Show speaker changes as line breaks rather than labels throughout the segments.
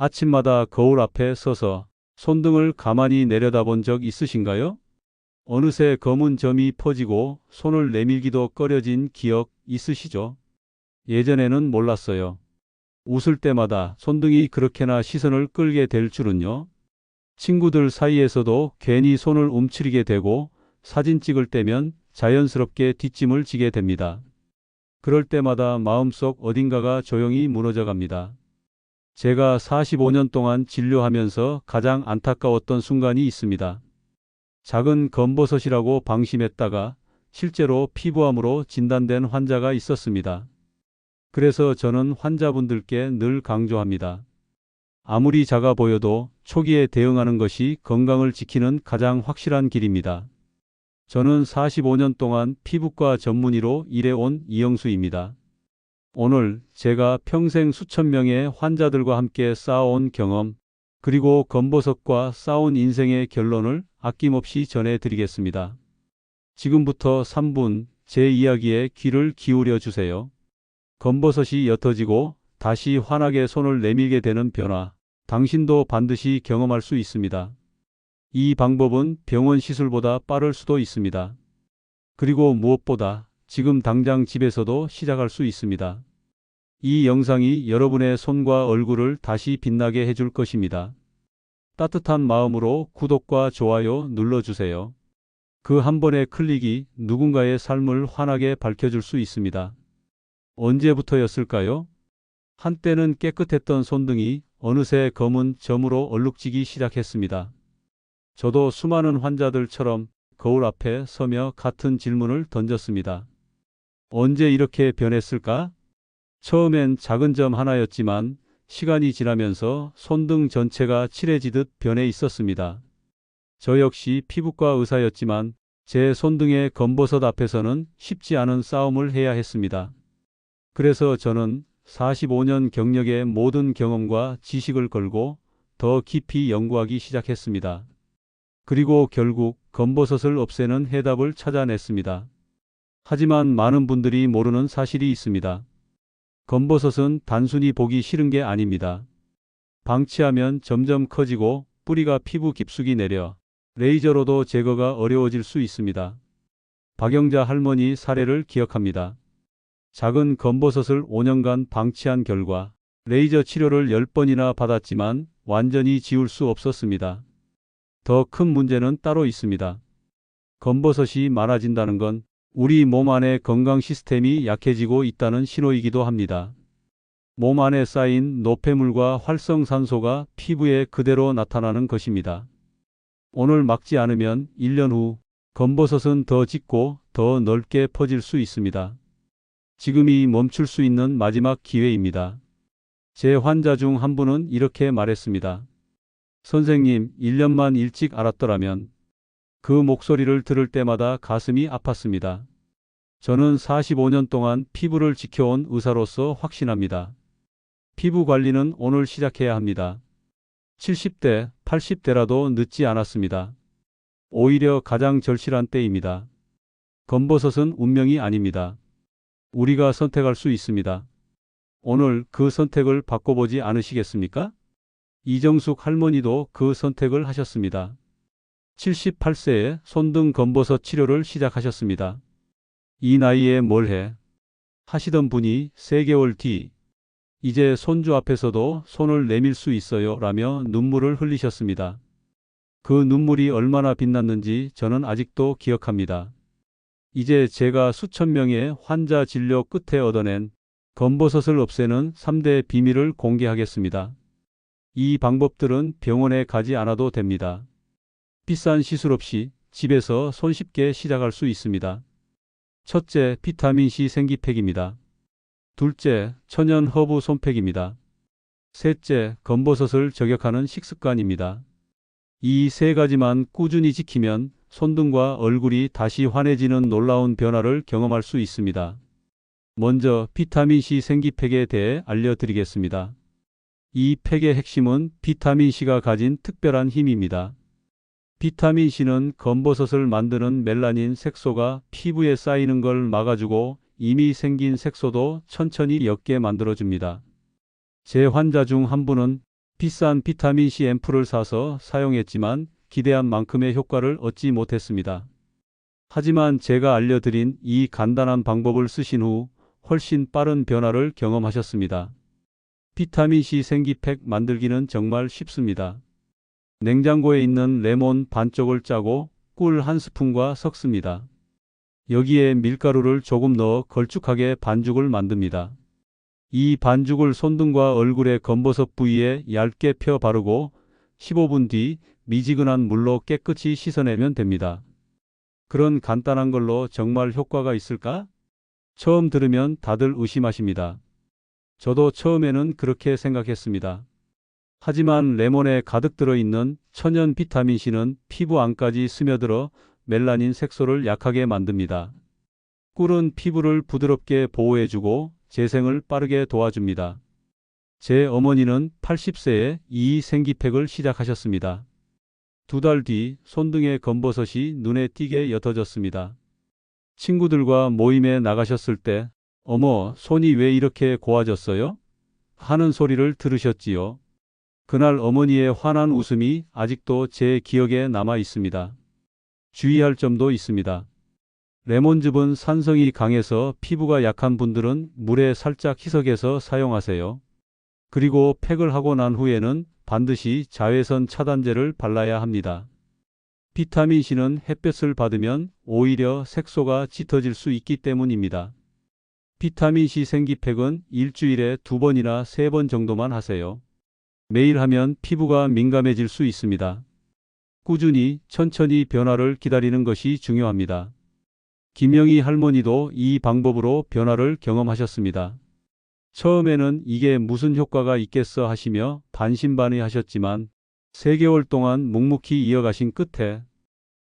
아침마다 거울 앞에 서서 손등을 가만히 내려다본 적 있으신가요? 어느새 검은 점이 퍼지고 손을 내밀기도 꺼려진 기억 있으시죠? 예전에는 몰랐어요. 웃을 때마다 손등이 그렇게나 시선을 끌게 될 줄은요. 친구들 사이에서도 괜히 손을 움츠리게 되고 사진 찍을 때면 자연스럽게 뒷짐을 지게 됩니다. 그럴 때마다 마음속 어딘가가 조용히 무너져 갑니다. 제가 45년 동안 진료하면서 가장 안타까웠던 순간이 있습니다. 작은 검버섯이라고 방심했다가 실제로 피부암으로 진단된 환자가 있었습니다. 그래서 저는 환자분들께 늘 강조합니다. 아무리 작아 보여도 초기에 대응하는 것이 건강을 지키는 가장 확실한 길입니다. 저는 45년 동안 피부과 전문의로 일해온 이영수입니다. 오늘 제가 평생 수천 명의 환자들과 함께 쌓아온 경험, 그리고 검버섯과 싸운 인생의 결론을 아낌없이 전해드리겠습니다. 지금부터 3분 제 이야기에 귀를 기울여 주세요. 검버섯이 옅어지고 다시 환하게 손을 내밀게 되는 변화, 당신도 반드시 경험할 수 있습니다. 이 방법은 병원 시술보다 빠를 수도 있습니다. 그리고 무엇보다 지금 당장 집에서도 시작할 수 있습니다. 이 영상이 여러분의 손과 얼굴을 다시 빛나게 해줄 것입니다. 따뜻한 마음으로 구독과 좋아요 눌러주세요. 그 한 번의 클릭이 누군가의 삶을 환하게 밝혀줄 수 있습니다. 언제부터였을까요? 한때는 깨끗했던 손등이 어느새 검은 점으로 얼룩지기 시작했습니다. 저도 수많은 환자들처럼 거울 앞에 서며 같은 질문을 던졌습니다. 언제 이렇게 변했을까? 처음엔 작은 점 하나였지만 시간이 지나면서 손등 전체가 칠해지듯 변해 있었습니다. 저 역시 피부과 의사였지만 제 손등의 검버섯 앞에서는 쉽지 않은 싸움을 해야 했습니다. 그래서 저는 45년 경력의 모든 경험과 지식을 걸고 더 깊이 연구하기 시작했습니다. 그리고 결국 검버섯을 없애는 해답을 찾아냈습니다. 하지만 많은 분들이 모르는 사실이 있습니다. 검버섯은 단순히 보기 싫은 게 아닙니다. 방치하면 점점 커지고 뿌리가 피부 깊숙이 내려 레이저로도 제거가 어려워질 수 있습니다. 박영자 할머니 사례를 기억합니다. 작은 검버섯을 5년간 방치한 결과 레이저 치료를 10번이나 받았지만 완전히 지울 수 없었습니다. 더 큰 문제는 따로 있습니다. 검버섯이 많아진다는 건 우리 몸 안의 건강 시스템이 약해지고 있다는 신호이기도 합니다. 몸 안에 쌓인 노폐물과 활성산소가 피부에 그대로 나타나는 것입니다. 오늘 막지 않으면 1년 후 검버섯은 더 짙고 더 넓게 퍼질 수 있습니다. 지금이 멈출 수 있는 마지막 기회입니다. 제 환자 중 한 분은 이렇게 말했습니다. 선생님, 1년만 일찍 알았더라면. 그 목소리를 들을 때마다 가슴이 아팠습니다. 저는 45년 동안 피부를 지켜온 의사로서 확신합니다. 피부 관리는 오늘 시작해야 합니다. 70대, 80대라도 늦지 않았습니다. 오히려 가장 절실한 때입니다. 검버섯은 운명이 아닙니다. 우리가 선택할 수 있습니다. 오늘 그 선택을 바꿔보지 않으시겠습니까? 이정숙 할머니도 그 선택을 하셨습니다. 78세에 손등 검버섯 치료를 시작하셨습니다. 이 나이에 뭘 해? 하시던 분이 3개월 뒤 이제 손주 앞에서도 손을 내밀 수 있어요 라며 눈물을 흘리셨습니다. 그 눈물이 얼마나 빛났는지 저는 아직도 기억합니다. 이제 제가 수천 명의 환자 진료 끝에 얻어낸 검버섯을 없애는 3대 비밀을 공개하겠습니다. 이 방법들은 병원에 가지 않아도 됩니다. 비싼 시술 없이 집에서 손쉽게 시작할 수 있습니다. 첫째, 비타민C 생기팩입니다. 둘째, 천연 허브 솜팩입니다. 셋째, 검버섯을 저격하는 식습관입니다. 이 세 가지만 꾸준히 지키면 손등과 얼굴이 다시 환해지는 놀라운 변화를 경험할 수 있습니다. 먼저 비타민C 생기팩에 대해 알려드리겠습니다. 이 팩의 핵심은 비타민C가 가진 특별한 힘입니다. 비타민C는 검버섯을 만드는 멜라닌 색소가 피부에 쌓이는 걸 막아주고 이미 생긴 색소도 천천히 옅게 만들어줍니다. 제 환자 중 한 분은 비싼 비타민C 앰플을 사서 사용했지만 기대한 만큼의 효과를 얻지 못했습니다. 하지만 제가 알려드린 이 간단한 방법을 쓰신 후 훨씬 빠른 변화를 경험하셨습니다. 비타민C 생기팩 만들기는 정말 쉽습니다. 냉장고에 있는 레몬 반쪽을 짜고 꿀 한 스푼과 섞습니다. 여기에 밀가루를 조금 넣어 걸쭉하게 반죽을 만듭니다. 이 반죽을 손등과 얼굴의 검버섯 부위에 얇게 펴 바르고 15분 뒤 미지근한 물로 깨끗이 씻어내면 됩니다. 그런 간단한 걸로 정말 효과가 있을까? 처음 들으면 다들 의심하십니다. 저도 처음에는 그렇게 생각했습니다. 하지만 레몬에 가득 들어있는 천연 비타민C는 피부 안까지 스며들어 멜라닌 색소를 약하게 만듭니다. 꿀은 피부를 부드럽게 보호해주고 재생을 빠르게 도와줍니다. 제 어머니는 80세에 이 생기팩을 시작하셨습니다. 2달 뒤 손등의 검버섯이 눈에 띄게 옅어졌습니다. 친구들과 모임에 나가셨을 때 어머, 손이 왜 이렇게 고와졌어요? 하는 소리를 들으셨지요. 그날 어머니의 환한 웃음이 아직도 제 기억에 남아 있습니다. 주의할 점도 있습니다. 레몬즙은 산성이 강해서 피부가 약한 분들은 물에 살짝 희석해서 사용하세요. 그리고 팩을 하고 난 후에는 반드시 자외선 차단제를 발라야 합니다. 비타민C는 햇볕을 받으면 오히려 색소가 짙어질 수 있기 때문입니다. 비타민C 생기팩은 일주일에 2번이나 3번 정도만 하세요. 매일 하면 피부가 민감해질 수 있습니다. 꾸준히 천천히 변화를 기다리는 것이 중요합니다. 김영희 할머니도 이 방법으로 변화를 경험하셨습니다. 처음에는 이게 무슨 효과가 있겠어 하시며 반신반의하셨지만 3개월 동안 묵묵히 이어가신 끝에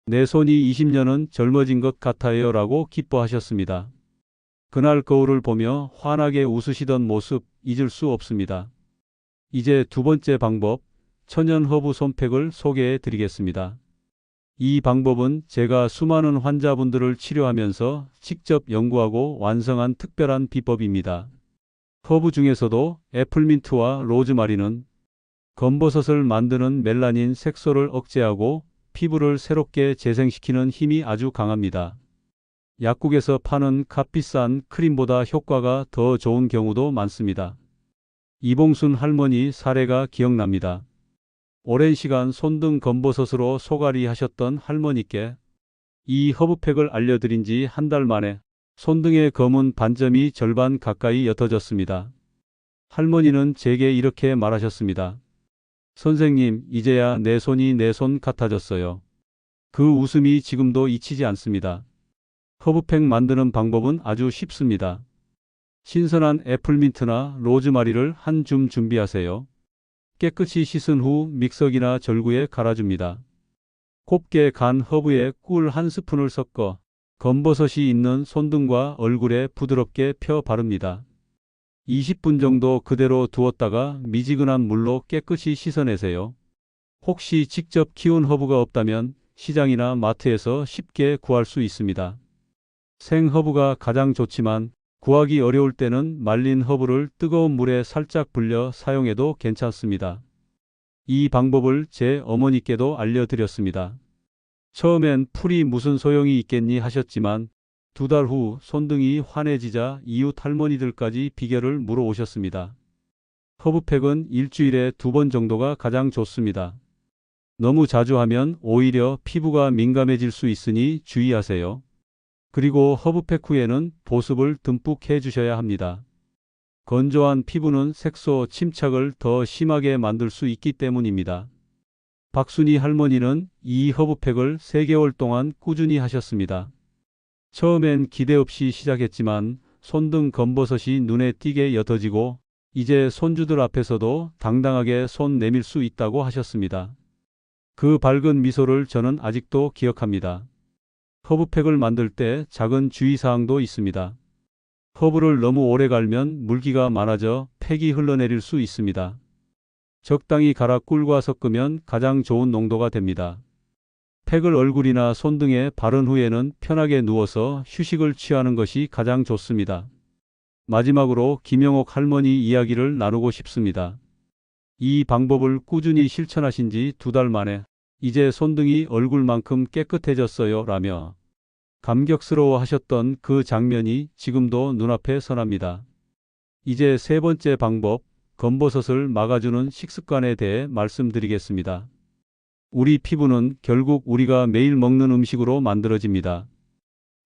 내 손이 20년은 젊어진 것 같아요 라고 기뻐하셨습니다. 그날 거울을 보며 환하게 웃으시던 모습 잊을 수 없습니다. 이제 2번째 방법, 천연 허브 솜팩을 소개해 드리겠습니다. 이 방법은 제가 수많은 환자분들을 치료하면서 직접 연구하고 완성한 특별한 비법입니다. 허브 중에서도 애플민트와 로즈마리는 검버섯을 만드는 멜라닌 색소를 억제하고 피부를 새롭게 재생시키는 힘이 아주 강합니다. 약국에서 파는 값비싼 크림보다 효과가 더 좋은 경우도 많습니다. 이봉순 할머니 사례가 기억납니다. 오랜 시간 손등 검버섯으로 소갈이 하셨던 할머니께 이 허브팩을 알려드린 지 한 달 만에 손등의 검은 반점이 절반 가까이 옅어졌습니다. 할머니는 제게 이렇게 말하셨습니다. 선생님, 이제야 내 손이 내 손 같아졌어요. 그 웃음이 지금도 잊히지 않습니다. 허브팩 만드는 방법은 아주 쉽습니다. 신선한 애플민트나 로즈마리를 한 줌 준비하세요. 깨끗이 씻은 후 믹서기나 절구에 갈아줍니다. 곱게 간 허브에 꿀 한 스푼을 섞어 검버섯이 있는 손등과 얼굴에 부드럽게 펴 바릅니다. 20분 정도 그대로 두었다가 미지근한 물로 깨끗이 씻어내세요. 혹시 직접 키운 허브가 없다면 시장이나 마트에서 쉽게 구할 수 있습니다. 생허브가 가장 좋지만 구하기 어려울 때는 말린 허브를 뜨거운 물에 살짝 불려 사용해도 괜찮습니다. 이 방법을 제 어머니께도 알려드렸습니다. 처음엔 풀이 무슨 소용이 있겠니 하셨지만 2달 후 손등이 환해지자 이웃 할머니들까지 비결을 물어오셨습니다. 허브팩은 일주일에 2번 정도가 가장 좋습니다. 너무 자주 하면 오히려 피부가 민감해질 수 있으니 주의하세요. 그리고 허브팩 후에는 보습을 듬뿍 해주셔야 합니다. 건조한 피부는 색소 침착을 더 심하게 만들 수 있기 때문입니다. 박순희 할머니는 이 허브팩을 3개월 동안 꾸준히 하셨습니다. 처음엔 기대 없이 시작했지만 손등 검버섯이 눈에 띄게 옅어지고 이제 손주들 앞에서도 당당하게 손 내밀 수 있다고 하셨습니다. 그 밝은 미소를 저는 아직도 기억합니다. 허브팩을 만들 때 작은 주의사항도 있습니다. 허브를 너무 오래 갈면 물기가 많아져 팩이 흘러내릴 수 있습니다. 적당히 갈아 꿀과 섞으면 가장 좋은 농도가 됩니다. 팩을 얼굴이나 손등에 바른 후에는 편하게 누워서 휴식을 취하는 것이 가장 좋습니다. 마지막으로 김영옥 할머니 이야기를 나누고 싶습니다. 이 방법을 꾸준히 실천하신 지 2달 만에 이제 손등이 얼굴만큼 깨끗해졌어요 라며 감격스러워 하셨던 그 장면이 지금도 눈앞에 선합니다. 이제 세 번째 방법, 검버섯을 막아주는 식습관에 대해 말씀드리겠습니다. 우리 피부는 결국 우리가 매일 먹는 음식으로 만들어집니다.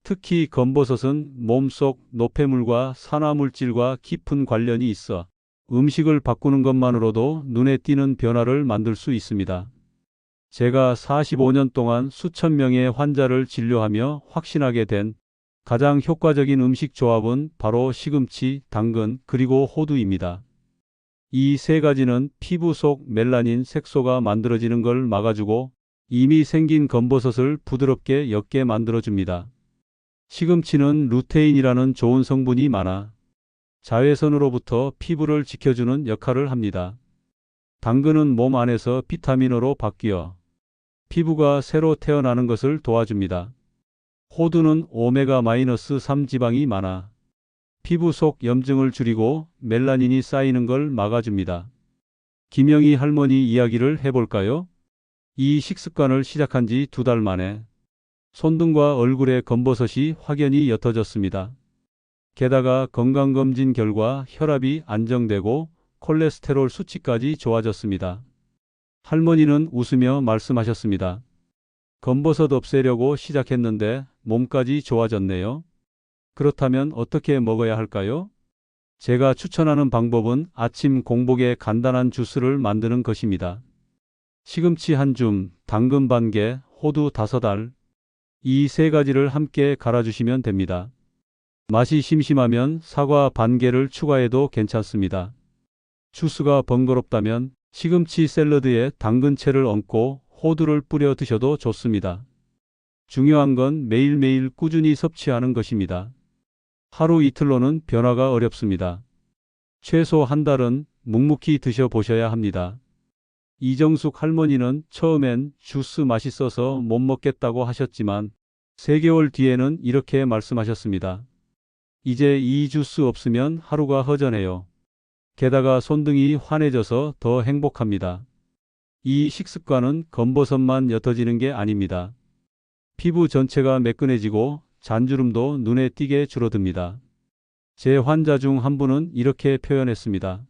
특히 검버섯은 몸속 노폐물과 산화물질과 깊은 관련이 있어 음식을 바꾸는 것만으로도 눈에 띄는 변화를 만들 수 있습니다. 제가 45년 동안 수천 명의 환자를 진료하며 확신하게 된 가장 효과적인 음식 조합은 바로 시금치, 당근, 그리고 호두입니다. 이 세 가지는 피부 속 멜라닌 색소가 만들어지는 걸 막아주고 이미 생긴 검버섯을 부드럽게 옅게 만들어줍니다. 시금치는 루테인이라는 좋은 성분이 많아 자외선으로부터 피부를 지켜주는 역할을 합니다. 당근은 몸 안에서 비타민으로 바뀌어 피부가 새로 태어나는 것을 도와줍니다. 호두는 오메가-3 지방이 많아 피부 속 염증을 줄이고 멜라닌이 쌓이는 걸 막아줍니다. 김영희 할머니 이야기를 해볼까요? 이 식습관을 시작한 지 2달 만에 손등과 얼굴의 검버섯이 확연히 옅어졌습니다. 게다가 건강검진 결과 혈압이 안정되고 콜레스테롤 수치까지 좋아졌습니다. 할머니는 웃으며 말씀하셨습니다. 검버섯 없애려고 시작했는데 몸까지 좋아졌네요. 그렇다면 어떻게 먹어야 할까요? 제가 추천하는 방법은 아침 공복에 간단한 주스를 만드는 것입니다. 시금치 한 줌, 당근 반 개, 호두 5알. 이 세 가지를 함께 갈아주시면 됩니다. 맛이 심심하면 사과 반 개를 추가해도 괜찮습니다. 주스가 번거롭다면 시금치 샐러드에 당근채를 얹고 호두를 뿌려 드셔도 좋습니다. 중요한 건 매일매일 꾸준히 섭취하는 것입니다. 하루 이틀로는 변화가 어렵습니다. 최소 한 달은 묵묵히 드셔보셔야 합니다. 이정숙 할머니는 처음엔 주스 맛있어서 못 먹겠다고 하셨지만 3개월 뒤에는 이렇게 말씀하셨습니다. 이제 이 주스 없으면 하루가 허전해요. 게다가 손등이 환해져서 더 행복합니다. 이 식습관은 검버섯만 옅어지는 게 아닙니다. 피부 전체가 매끈해지고 잔주름도 눈에 띄게 줄어듭니다. 제 환자 중 한 분은 이렇게 표현했습니다.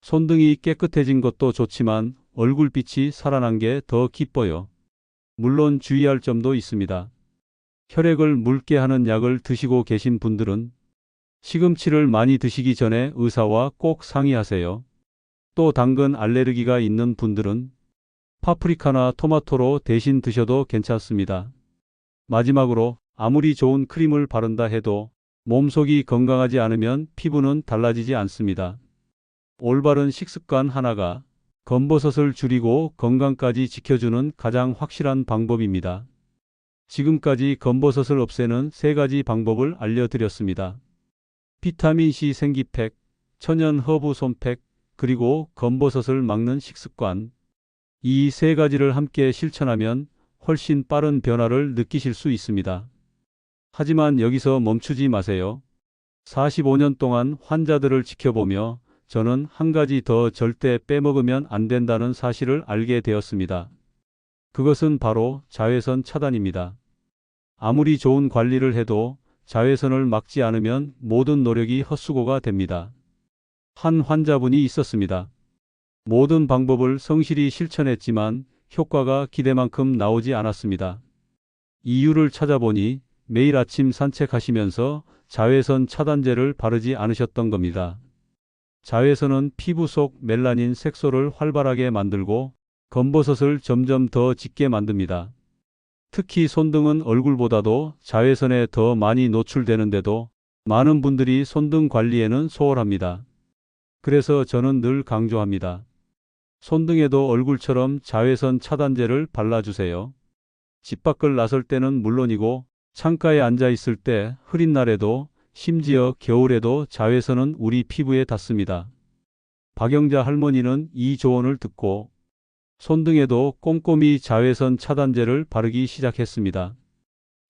손등이 깨끗해진 것도 좋지만 얼굴빛이 살아난 게 더 기뻐요. 물론 주의할 점도 있습니다. 혈액을 묽게 하는 약을 드시고 계신 분들은 시금치를 많이 드시기 전에 의사와 꼭 상의하세요. 또 당근 알레르기가 있는 분들은 파프리카나 토마토로 대신 드셔도 괜찮습니다. 마지막으로 아무리 좋은 크림을 바른다 해도 몸속이 건강하지 않으면 피부는 달라지지 않습니다. 올바른 식습관 하나가 검버섯을 줄이고 건강까지 지켜주는 가장 확실한 방법입니다. 지금까지 검버섯을 없애는 3가지 방법을 알려드렸습니다. 비타민C 생기팩, 천연 허브 솜팩, 그리고 검버섯을 막는 식습관. 이 3가지를 함께 실천하면 훨씬 빠른 변화를 느끼실 수 있습니다. 하지만 여기서 멈추지 마세요. 45년 동안 환자들을 지켜보며 저는 한 가지 더 절대 빼먹으면 안 된다는 사실을 알게 되었습니다. 그것은 바로 자외선 차단입니다. 아무리 좋은 관리를 해도 자외선을 막지 않으면 모든 노력이 헛수고가 됩니다. 한 환자분이 있었습니다. 모든 방법을 성실히 실천했지만 효과가 기대만큼 나오지 않았습니다. 이유를 찾아보니 매일 아침 산책하시면서 자외선 차단제를 바르지 않으셨던 겁니다. 자외선은 피부 속 멜라닌 색소를 활발하게 만들고 검버섯을 점점 더 짙게 만듭니다. 특히 손등은 얼굴보다도 자외선에 더 많이 노출되는데도 많은 분들이 손등 관리에는 소홀합니다. 그래서 저는 늘 강조합니다. 손등에도 얼굴처럼 자외선 차단제를 발라주세요. 집 밖을 나설 때는 물론이고 창가에 앉아 있을 때, 흐린 날에도, 심지어 겨울에도 자외선은 우리 피부에 닿습니다. 박영자 할머니는 이 조언을 듣고 손등에도 꼼꼼히 자외선 차단제를 바르기 시작했습니다.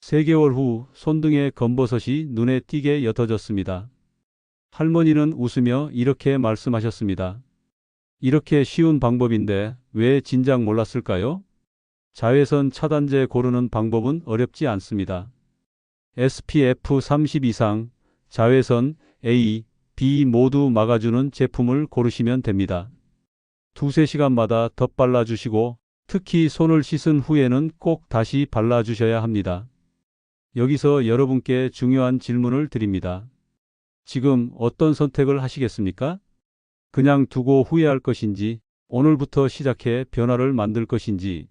3개월 후 손등의 검버섯이 눈에 띄게 옅어졌습니다. 할머니는 웃으며 이렇게 말씀하셨습니다. 이렇게 쉬운 방법인데 왜 진작 몰랐을까요? 자외선 차단제 고르는 방법은 어렵지 않습니다. SPF 30 이상, 자외선 A, B 모두 막아주는 제품을 고르시면 됩니다. 두세 시간마다 덧발라주시고 특히 손을 씻은 후에는 꼭 다시 발라주셔야 합니다. 여기서 여러분께 중요한 질문을 드립니다. 지금 어떤 선택을 하시겠습니까? 그냥 두고 후회할 것인지, 오늘부터 시작해 변화를 만들 것인지,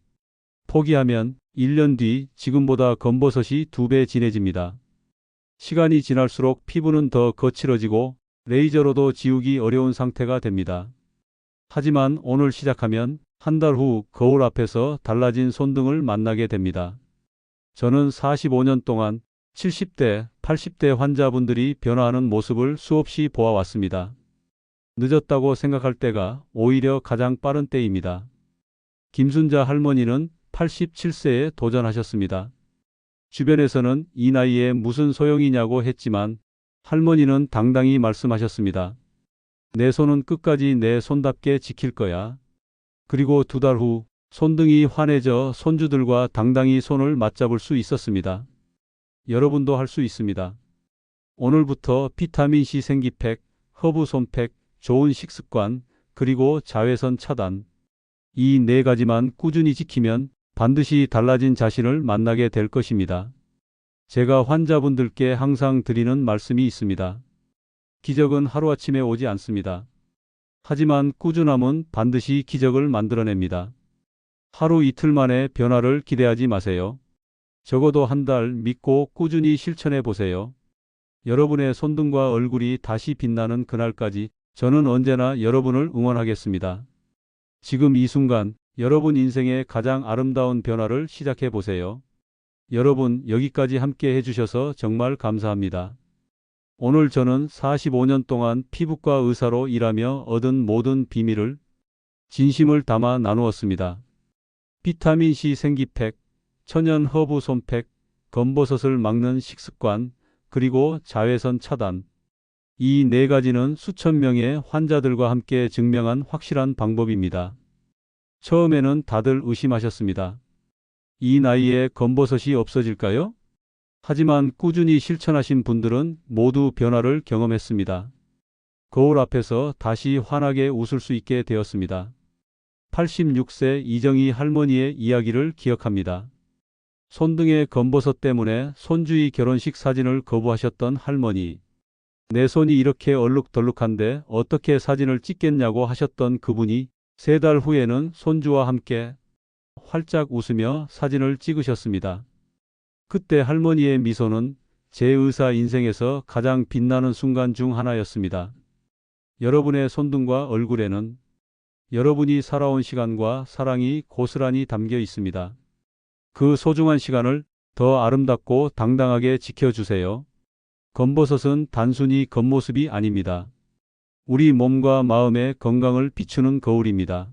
포기하면 1년 뒤 지금보다 검버섯이 2배 진해집니다. 시간이 지날수록 피부는 더 거칠어지고 레이저로도 지우기 어려운 상태가 됩니다. 하지만 오늘 시작하면 한 달 후 거울 앞에서 달라진 손등을 만나게 됩니다. 저는 45년 동안 70대, 80대 환자분들이 변화하는 모습을 수없이 보아왔습니다. 늦었다고 생각할 때가 오히려 가장 빠른 때입니다. 김순자 할머니는 87세에 도전하셨습니다. 주변에서는 이 나이에 무슨 소용이냐고 했지만 할머니는 당당히 말씀하셨습니다. 내 손은 끝까지 내 손답게 지킬 거야. 그리고 2달 후 손등이 환해져 손주들과 당당히 손을 맞잡을 수 있었습니다. 여러분도 할 수 있습니다. 오늘부터 비타민C 생기팩, 허브 손팩, 좋은 식습관, 그리고 자외선 차단. 이 4가지만 꾸준히 지키면 반드시 달라진 자신을 만나게 될 것입니다. 제가 환자분들께 항상 드리는 말씀이 있습니다. 기적은 하루아침에 오지 않습니다. 하지만 꾸준함은 반드시 기적을 만들어냅니다. 하루 이틀 만에 변화를 기대하지 마세요. 적어도 한 달 믿고 꾸준히 실천해 보세요. 여러분의 손등과 얼굴이 다시 빛나는 그날까지 저는 언제나 여러분을 응원하겠습니다. 지금 이 순간 여러분 인생의 가장 아름다운 변화를 시작해 보세요. 여러분 여기까지 함께 해주셔서 정말 감사합니다. 오늘 저는 45년 동안 피부과 의사로 일하며 얻은 모든 비밀을 진심을 담아 나누었습니다. 비타민C 생기팩, 천연 허브 손팩, 검버섯을 막는 식습관, 그리고 자외선 차단. 이 4가지는 수천 명의 환자들과 함께 증명한 확실한 방법입니다. 처음에는 다들 의심하셨습니다. 이 나이에 검버섯이 없어질까요? 하지만 꾸준히 실천하신 분들은 모두 변화를 경험했습니다. 거울 앞에서 다시 환하게 웃을 수 있게 되었습니다. 86세 이정희 할머니의 이야기를 기억합니다. 손등의 검버섯 때문에 손주의 결혼식 사진을 거부하셨던 할머니. 내 손이 이렇게 얼룩덜룩한데 어떻게 사진을 찍겠냐고 하셨던 그분이 3달 후에는 손주와 함께 활짝 웃으며 사진을 찍으셨습니다. 그때 할머니의 미소는 제 의사 인생에서 가장 빛나는 순간 중 하나였습니다. 여러분의 손등과 얼굴에는 여러분이 살아온 시간과 사랑이 고스란히 담겨 있습니다. 그 소중한 시간을 더 아름답고 당당하게 지켜주세요. 검버섯은 단순히 겉모습이 아닙니다. 우리 몸과 마음의 건강을 비추는 거울입니다.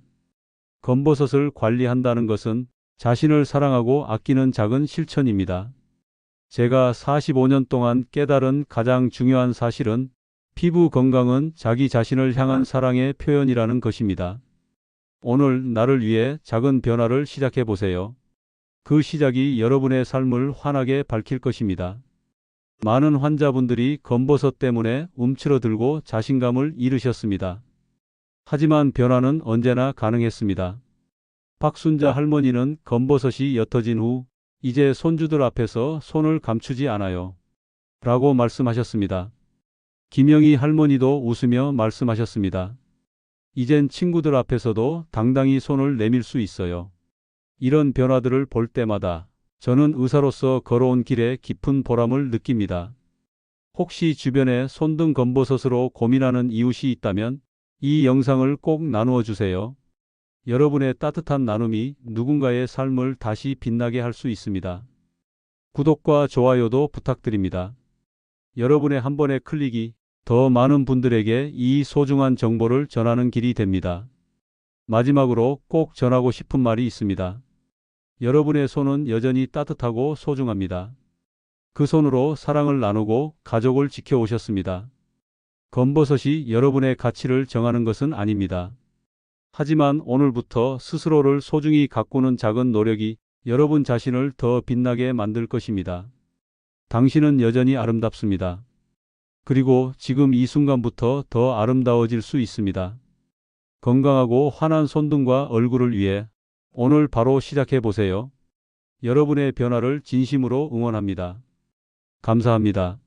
검버섯을 관리한다는 것은 자신을 사랑하고 아끼는 작은 실천입니다. 제가 45년 동안 깨달은 가장 중요한 사실은 피부 건강은 자기 자신을 향한 사랑의 표현이라는 것입니다. 오늘 나를 위해 작은 변화를 시작해 보세요. 그 시작이 여러분의 삶을 환하게 밝힐 것입니다. 많은 환자분들이 검버섯 때문에 움츠러들고 자신감을 잃으셨습니다. 하지만 변화는 언제나 가능했습니다. 박순자 할머니는 검버섯이 옅어진 후 이제 손주들 앞에서 손을 감추지 않아요. 라고 말씀하셨습니다. 김영희 할머니도 웃으며 말씀하셨습니다. 이젠 친구들 앞에서도 당당히 손을 내밀 수 있어요. 이런 변화들을 볼 때마다 저는 의사로서 걸어온 길에 깊은 보람을 느낍니다. 혹시 주변에 손등 검버섯으로 고민하는 이웃이 있다면 이 영상을 꼭 나누어 주세요. 여러분의 따뜻한 나눔이 누군가의 삶을 다시 빛나게 할 수 있습니다. 구독과 좋아요도 부탁드립니다. 여러분의 한 번의 클릭이 더 많은 분들에게 이 소중한 정보를 전하는 길이 됩니다. 마지막으로 꼭 전하고 싶은 말이 있습니다. 여러분의 손은 여전히 따뜻하고 소중합니다. 그 손으로 사랑을 나누고 가족을 지켜오셨습니다. 검버섯이 여러분의 가치를 정하는 것은 아닙니다. 하지만 오늘부터 스스로를 소중히 가꾸는 작은 노력이 여러분 자신을 더 빛나게 만들 것입니다. 당신은 여전히 아름답습니다. 그리고 지금 이 순간부터 더 아름다워질 수 있습니다. 건강하고 환한 손등과 얼굴을 위해 오늘 바로 시작해 보세요. 여러분의 변화를 진심으로 응원합니다. 감사합니다.